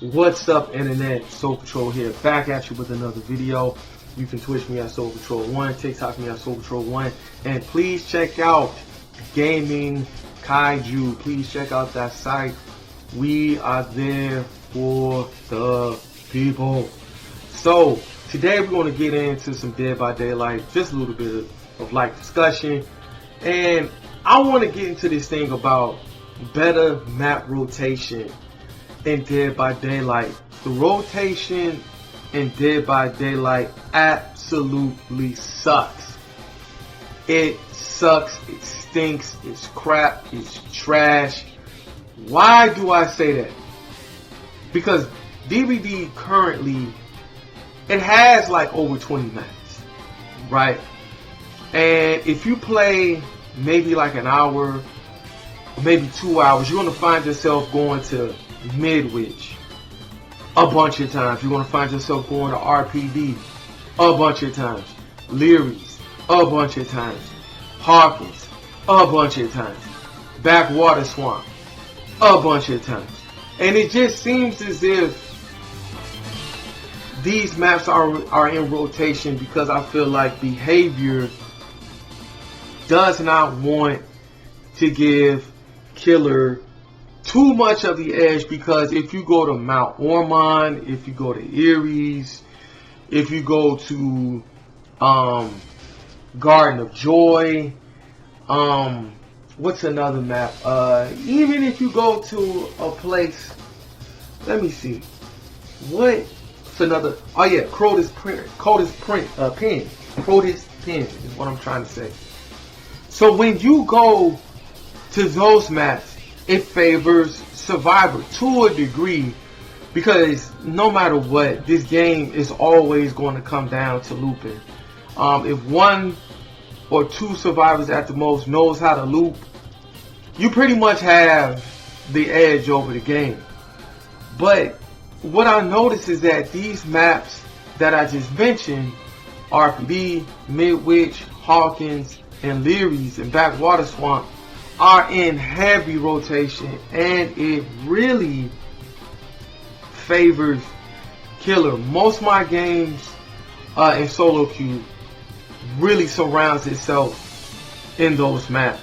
What's up, internet? Soul Patrol here, back at you with another video. You can Twitch me at Soul Patrol 1, TikTok me at Soul Patrol 1, and please check out Gaming Kaiju. Please check out that site. We are there for the people. So today we're going to get into some Dead by Daylight, just a little bit of light discussion, and I want to get into this thing about better map rotation in Dead by Daylight. The rotation in Dead by Daylight absolutely sucks. It sucks, it stinks, it's crap, it's trash. Why do I say that? Because DVD currently, it has like over 20 maps, right? And if you play maybe like an hour, or maybe 2 hours, you're going to find yourself going to Midwich a bunch of times. You're going to find yourself going to RPD a bunch of times, Leary's a bunch of times, Hawkins a bunch of times, Backwater Swamp a bunch of times. And it just seems as if these maps are in rotation because I feel like behavior does not want to give Killer too much of the edge, because if you go to Mount Ormond, if you go to Erie's, if you go to Garden of Joy, what's another map? Even if you go to a place, let me see, what's another? Oh yeah, Crotus Pen is what I'm trying to say. So when you go to those maps, it favors Survivor to a degree, because no matter what, this game is always going to come down to looping. If one or two survivors at the most knows how to loop, you pretty much have the edge over the game. But what I notice is that these maps that I just mentioned, RPD, Midwich, Hawkins, and Leary's, and Backwater Swamp, are in heavy rotation, and it really favors Killer. Most of my games in solo queue really surrounds itself in those maps.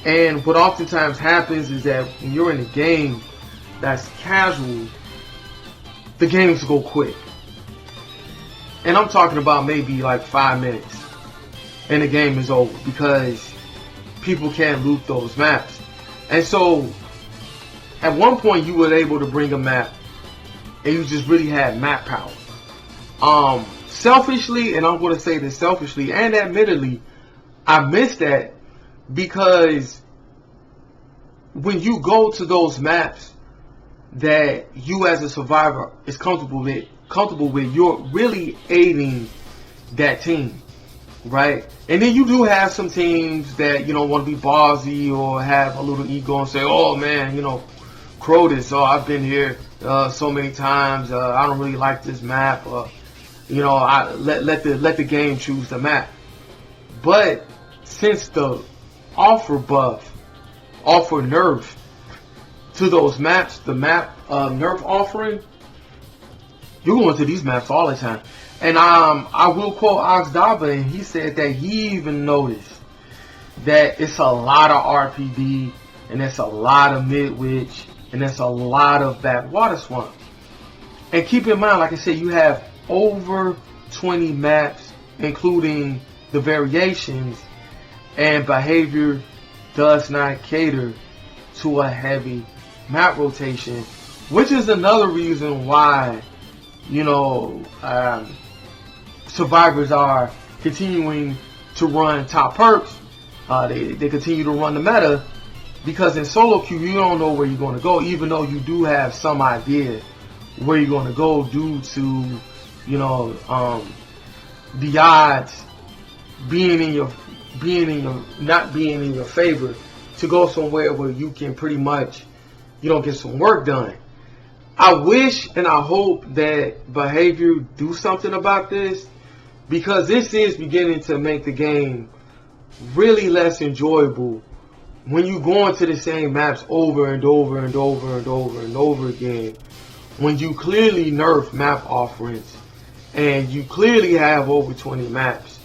And what oftentimes happens is that when you're in a game that's casual, the games go quick. And I'm talking about maybe like 5 minutes and the game is over, because people can't loop those maps. And so at one point you were able to bring a map and you just really had map power. Selfishly, and I'm going to say this selfishly and admittedly, I miss that, because when you go to those maps that you as a survivor is comfortable with, you're really aiding that team, right? And then you do have some teams that, you know, want to be ballsy or have a little ego and say, oh man, you know, Crotus, oh, I've been here so many times, I don't really like this map, you know, let the game choose the map. But since the offer nerf to those maps, the map nerf offering, you're going to these maps all the time. And I will quote Oxdaba, and he said that he even noticed that it's a lot of RPD, and it's a lot of Midwich, and it's a lot of Backwater Swamp. And keep in mind, like I said, you have over 20 maps, including the variations, and behavior does not cater to a heavy map rotation, which is another reason why, you know, survivors are continuing to run top perks. They continue to run the meta, because in solo queue you don't know where you're going to go, even though you do have some idea where you're going to go due to, you know, the odds not being in your favor to go somewhere where you can pretty much, you know, get some work done. I wish and I hope that behavior do something about this, because this is beginning to make the game really less enjoyable when you go into the same maps over and over and over and over and over again, when you clearly nerf map offerings and you clearly have over 20 maps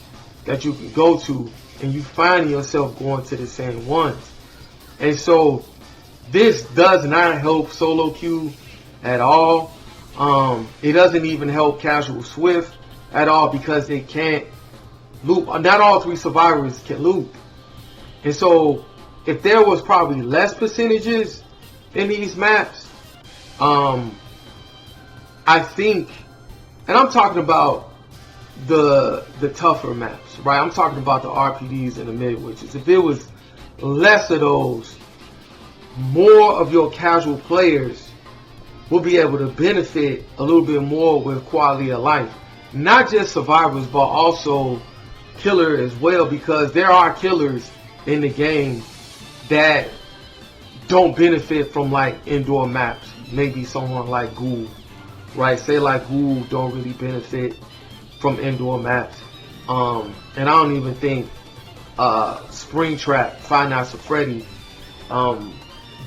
that you can go to, and you find yourself going to the same ones. And so this does not help solo queue at all. It doesn't even help casual Swift at all, because they can't loop. Not all 3 survivors can loop. And so if there was probably less percentages in these maps, I think, and I'm talking about the tougher maps, right? I'm talking about the RPDs and the mid-witches. If it was less of those, more of your casual players will be able to benefit a little bit more with quality of life. Not just survivors, but also killer as well, because there are killers in the game that don't benefit from like indoor maps. Maybe someone like Ghoul, right? Say like Ghoul don't really benefit from indoor maps. And I don't even think Springtrap, Five Nights at Freddy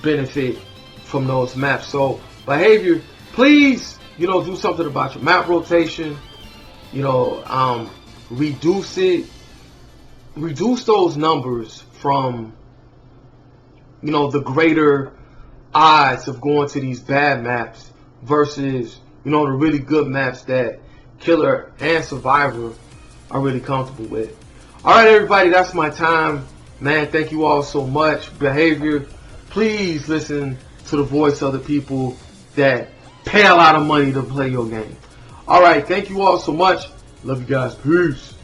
benefit from those maps. So behavior, please, do something about your map rotation. Reduce it. Reduce those numbers from, the greater odds of going to these bad maps versus, the really good maps that Killer and Survivor are really comfortable with. Alright, everybody, that's my time. Man, thank you all so much. Behavior, please listen to the voice of the people that pay a lot of money to play your game. Alright, thank you all so much. Love you guys. Peace.